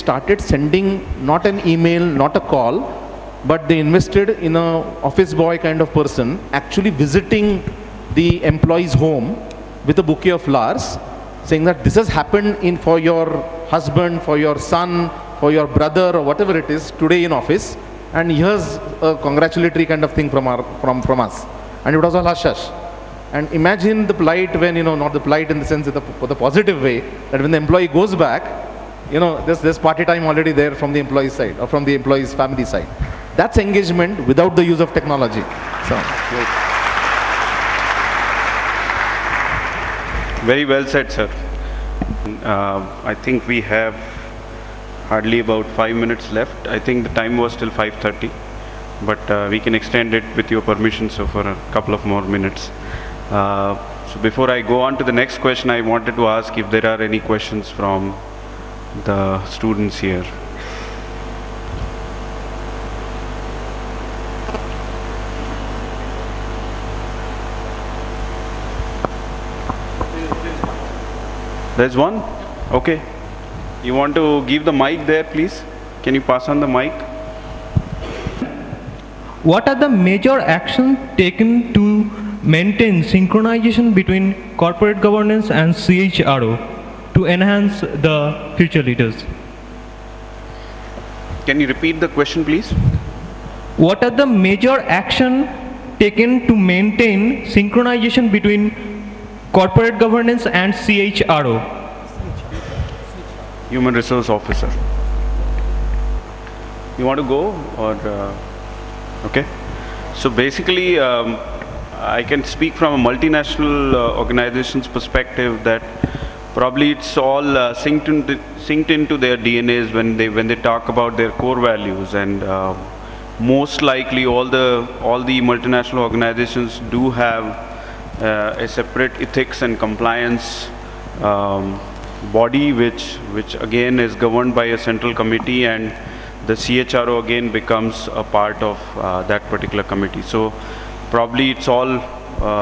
started sending not an email, not a call, but they invested in a office boy kind of person actually visiting the employee's home with a bouquet of flowers, saying that this has happened for your husband, for your son, for your brother, or whatever it is today in office, and here's a congratulatory kind of thing from us. And it was all hush hush. And imagine the plight when, not the plight in the sense of the positive way, that when the employee goes back, there's party time already there from the employee's side or from the employee's family side. That's engagement without the use of technology. So, very well said, sir. I think we have hardly about 5 minutes left. I think the time was till 5:30, but we can extend it with your permission, so for a couple of more minutes. So before I go on to the next question, I wanted to ask if there are any questions from the students here. There's one? Okay. You want to give the mic there, please? Can you pass on the mic? What are the major actions taken to maintain synchronization between corporate governance and CHRO to enhance the future leaders? Can you repeat the question, please? What are the major actions taken to maintain synchronization between corporate governance and CHRO? Human Resource Officer. You want to go or? Okay. So basically, I can speak from a multinational organization's perspective that probably it's all synced into their DNAs when they talk about their core values, and most likely all the multinational organizations do have a separate ethics and compliance body, which again is governed by a central committee, and the CHRO again becomes a part of that particular committee. So probably it's all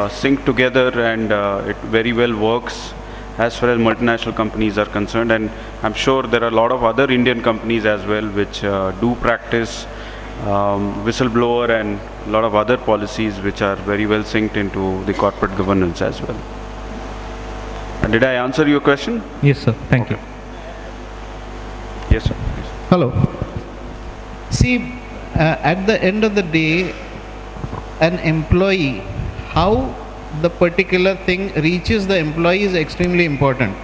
synced together, and it very well works as far as multinational companies are concerned. And I'm sure there are a lot of other Indian companies as well which do practice whistleblower and a lot of other policies which are very well synced into the corporate governance as well. And did I answer your question? Yes, sir. Thank you. Yes, sir. Please. Hello. See, at the end of the day, an employee, how the particular thing reaches the employee is extremely important.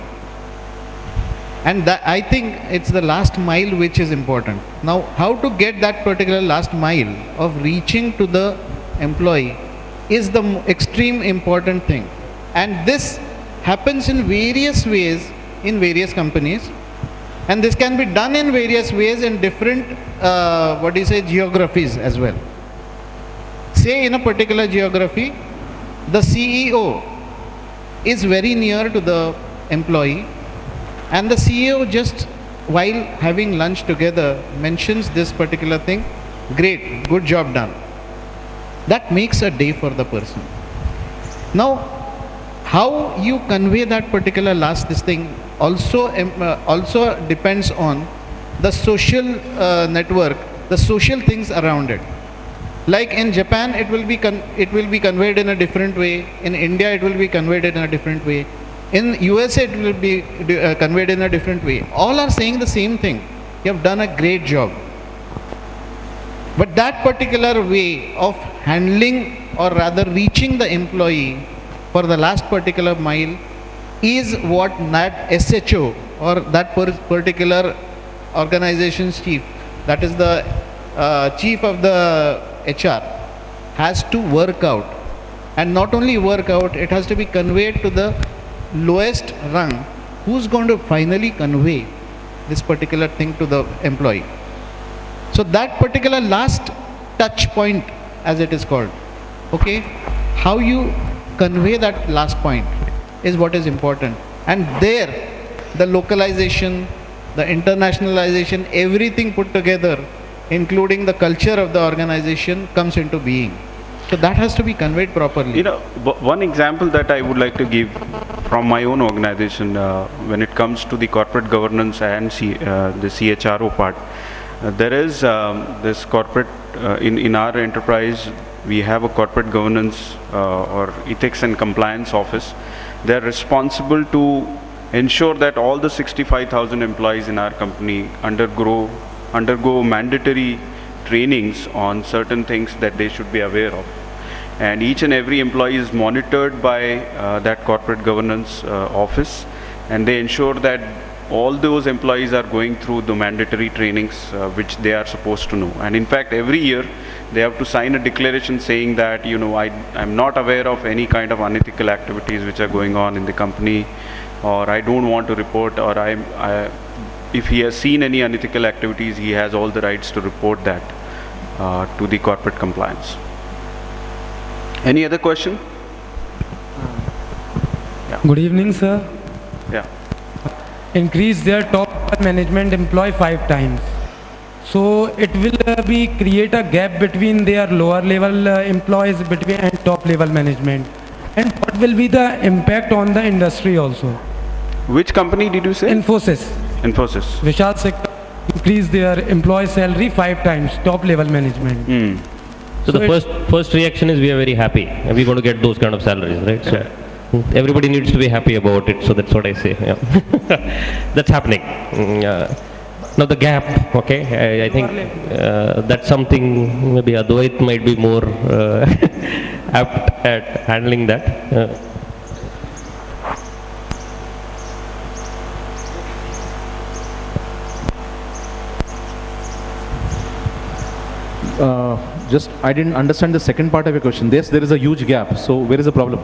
And that, I think it's the last mile which is important. Now, how to get that particular last mile of reaching to the employee is the extreme important thing. And this happens in various ways in various companies. And this can be done in various ways in different, geographies as well. Say in a particular geography, the CEO is very near to the employee, and the CEO just while having lunch together mentions this particular thing, great, good job done. That makes a day for the person. Now, how you convey that particular this thing also depends on the social network, the social things around it. Like in Japan, it will be conveyed in a different way. In India, it will be conveyed in a different way. In USA, it will be conveyed in a different way. All are saying the same thing. You have done a great job. But that particular way of handling, or rather reaching the employee for the last particular mile, is what that SHO or that particular organization's chief, that is the chief of the HR, has to work out. And not only work out, it has to be conveyed to the lowest rung, who's going to finally convey this particular thing to the employee. So that particular last touch point, as it is called, okay, how you convey that last point is what is important. And there, the localization, the internationalization, everything put together, including the culture of the organization, comes into being. So that has to be conveyed properly. You know, one example that I would like to give from my own organization when it comes to the corporate governance and the CHRO part, there is this corporate, in our enterprise, we have a corporate governance or ethics and compliance office. They're responsible to ensure that all the 65,000 employees in our company undergo mandatory trainings on certain things that they should be aware of. And each and every employee is monitored by that corporate governance office, and they ensure that all those employees are going through the mandatory trainings which they are supposed to know. And in fact, every year they have to sign a declaration saying that, you know, I'm not aware of any kind of unethical activities which are going on in the company, or I don't want to report, or if he has seen any unethical activities, he has all the rights to report that to the corporate compliance. Any other question? Good evening, sir. Yeah. Increase their top management employee 5 times. So it will create a gap between their lower level employees and top level management. And what will be the impact on the industry also? Which company did you say? Infosys. Infosys. Vishal Sikka increase their employee salary 5 times, top level management. So the first reaction is we are very happy and we're going to get those kind of salaries, right? So everybody needs to be happy about it. So that's what I say. Yeah. That's happening. Now the gap, okay, I think that's something maybe Advait might be more apt at handling that. I didn't understand the second part of your question. Yes, there is a huge gap. So where is the problem?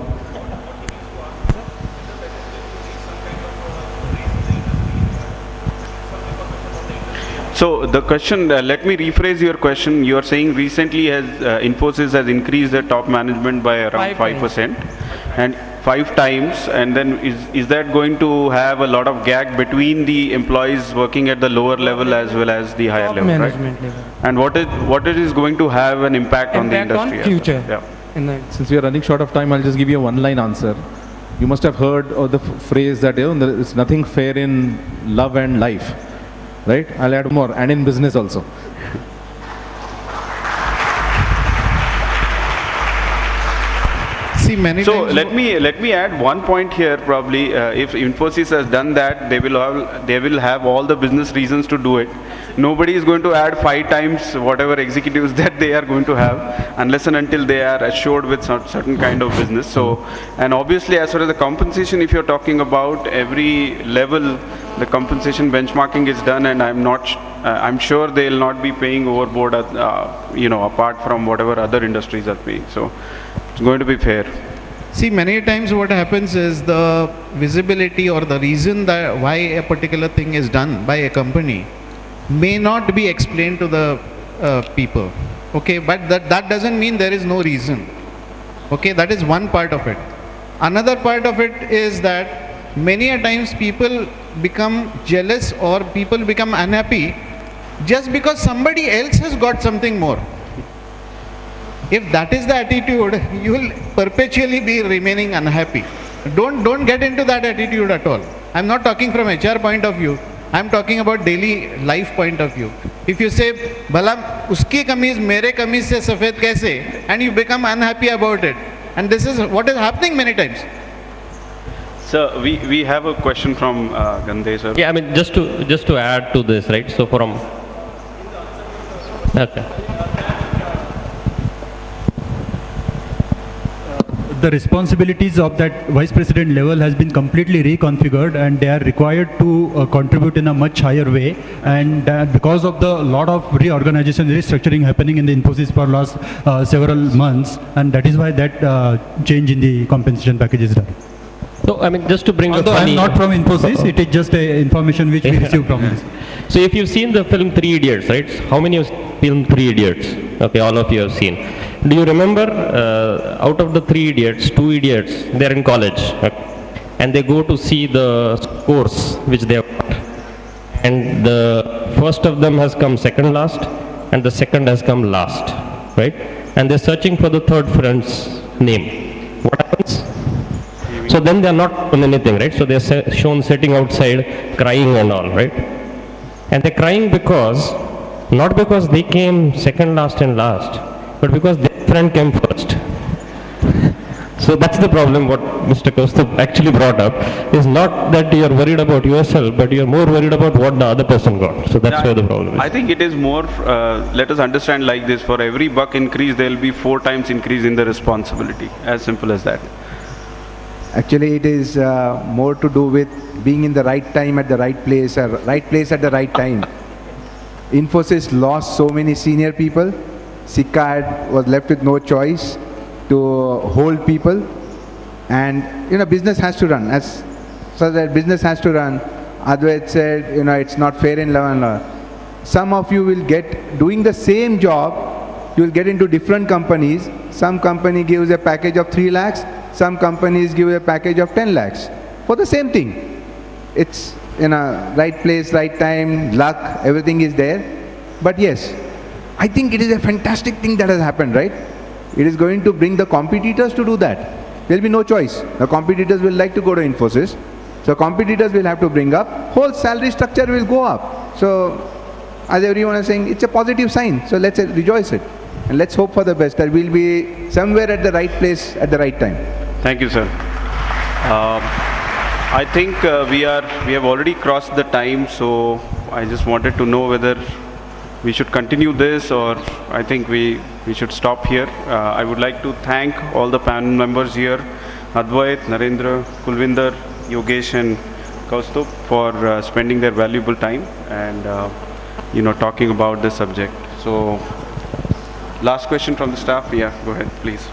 So the question, let me rephrase your question. You are saying recently Infosys has increased their top management by around 5%, and 5 times, and then is that going to have a lot of gap between the employees working at the lower level as well as the higher level, management right? level. And what it is going to have an impact on the industry? On future. Yeah. Since we are running short of time, I'll just give you a one-line answer. You must have heard of the phrase that there is nothing fair in love and life, right? I'll add more, and in business also. See, many So times let me add one point here. Probably, if Infosys has done that, they will have all the business reasons to do it. Nobody is going to add 5 times whatever executives that they are going to have, unless and until they are assured with certain kind of business. So, and obviously, as far as the compensation, if you're talking about every level, the compensation benchmarking is done, and I'm sure they'll not be paying overboard, apart from whatever other industries are paying. So it's going to be fair. See, many times what happens is the visibility or the reason that why a particular thing is done by a company may not be explained to the people. Okay, but that doesn't mean there is no reason. Okay, that is one part of it. Another part of it is that many a times people become jealous or people become unhappy just because somebody else has got something more. If that is the attitude, you will perpetually be remaining unhappy. Don't get into that attitude at all. I'm not talking from HR point of view. I'm talking about daily life point of view. If you say, "Bhala, uski kameez mere kameez se safed kaise," and you become unhappy about it, and this is what is happening many times. So we have a question from Gandhe sir. Yeah, I mean just to add to this, right? So okay. The responsibilities of that vice president level has been completely reconfigured, and they are required to contribute in a much higher way. And because of the lot of reorganization, restructuring happening in the Infosys for last several months, and that is why that change in the compensation package is done. So I mean just to bring Although a funny, I am not from Infosys, it is just information which we received from this. So if you've seen the film 3 Idiots, right? How many have seen 3 Idiots? Okay, all of you have seen. Do you remember out of the 3 idiots, 2 idiots, they're in college, okay? And they go to see the scores which they have got. And the first of them has come second last and the second has come last, right? and they're searching for the third friend's name. What happens? So then they're not on anything, right? So they're shown sitting outside crying and all, right? And they're crying because, not because they came second last and last, but because their friend came first. So that's the problem. What Mr. Kaustubh actually brought up is not that you're worried about yourself, but you're more worried about what the other person got. So that's where the problem is. I think it is more, let us understand like this, for every buck increase, there will be 4 times increase in the responsibility. As simple as that. Actually, it is more to do with being in the right time at the right place, or right place at the right time. Infosys lost so many senior people. Sikka was left with no choice to hold people, and business has to run. So that business has to run. Advait said, it's not fair in law and law. Some of you will get doing the same job. You will get into different companies. Some company gives a package of 3 lakhs. Some companies give a package of 10 lakhs for the same thing. It's right place, right time, luck, everything is there. But yes, I think it is a fantastic thing that has happened, right? It is going to bring the competitors to do that. There will be no choice. The competitors will like to go to Infosys. So competitors will have to bring up. Whole salary structure will go up. So as everyone is saying, it's a positive sign. So let's rejoice it. And let's hope for the best. That we'll be somewhere at the right place at the right time. Thank you, sir. I think we have already crossed the time, so I just wanted to know whether we should continue this, or I think we should stop here. I would like to thank all the panel members here, Advait, Narendra, Kulvinder, Yogesh and Kaustubh for spending their valuable time and talking about this subject. So last question from the staff. Yeah, go ahead, please.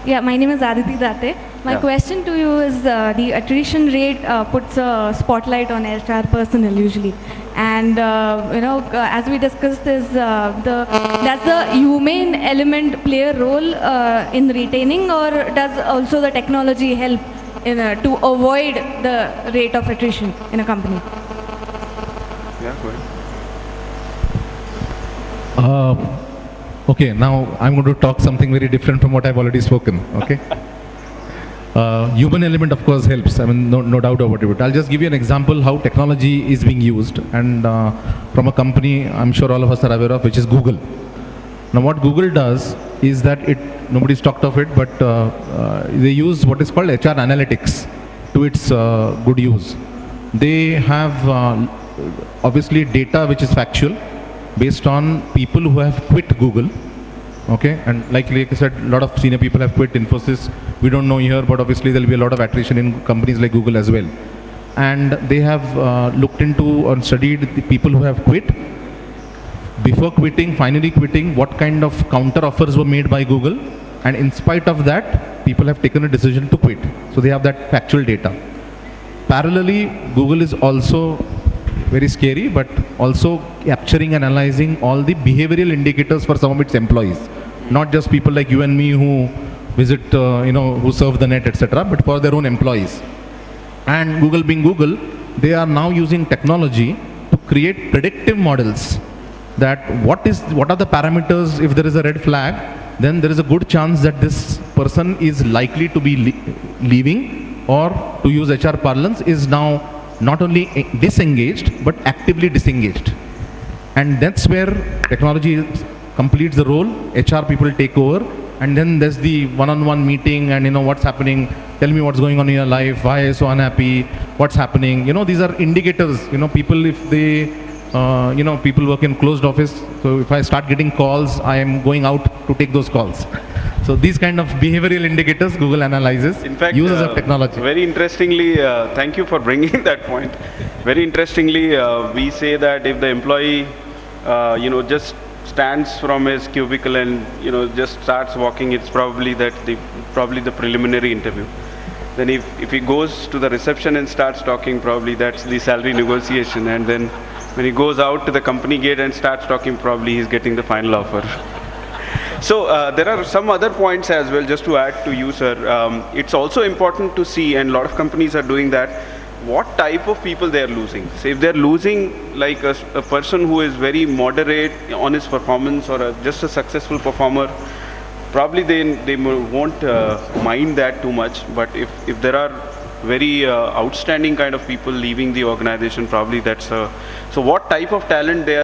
Yeah, my name is Aditi Date. My question to you is the attrition rate puts a spotlight on HR personnel usually. And, as we discussed is, does the humane element play a role in retaining, or does also the technology help to avoid the rate of attrition in a company? Yeah, go ahead. Okay, now I'm going to talk something very different from what I've already spoken, okay? Human element, of course, helps. I mean, no doubt about it. I'll just give you an example how technology is being used, and from a company I'm sure all of us are aware of, which is Google. Now, what Google does is that nobody's talked of it, but they use what is called HR analytics to its good use. They have obviously data which is factual, based on people who have quit Google, okay? And like I said, a lot of senior people have quit Infosys. We don't know here, but obviously there will be a lot of attrition in companies like Google as well. And they have looked into or studied the people who have quit. Before quitting, finally quitting, what kind of counter offers were made by Google. And in spite of that, people have taken a decision to quit. So they have that factual data. Parallelly, Google is also very scary, but also capturing and analyzing all the behavioral indicators for some of its employees. Not just people like you and me who visit, who surf the net, etc., but for their own employees. And Google being Google, they are now using technology to create predictive models that what are the parameters. If there is a red flag, then there is a good chance that this person is likely to be leaving, or to use HR parlance, is now not only disengaged, but actively disengaged. And that's where technology completes the role. HR people take over, and then there's the one-on-one meeting, and what's happening, tell me what's going on in your life, why are you so unhappy, what's happening. These are indicators. People, if they, people work in closed office, so if I start getting calls, I am going out to take those calls. So these kind of behavioral indicators Google analyzes. In fact, uses of technology. Very interestingly, thank you for bringing that point. Very interestingly, we say that if the employee, just stands from his cubicle and just starts walking, it's probably the preliminary interview. Then if he goes to the reception and starts talking, probably that's the salary negotiation. And then when he goes out to the company gate and starts talking, probably he's getting the final offer. So there are some other points as well, just to add to you, sir. It's also important to see, and a lot of companies are doing that, what type of people they are losing. So if they are losing like a person who is very moderate on his performance or just a successful performer, probably they won't mind that too much. But if there are very outstanding kind of people leaving the organization, probably that's so what type of talent they are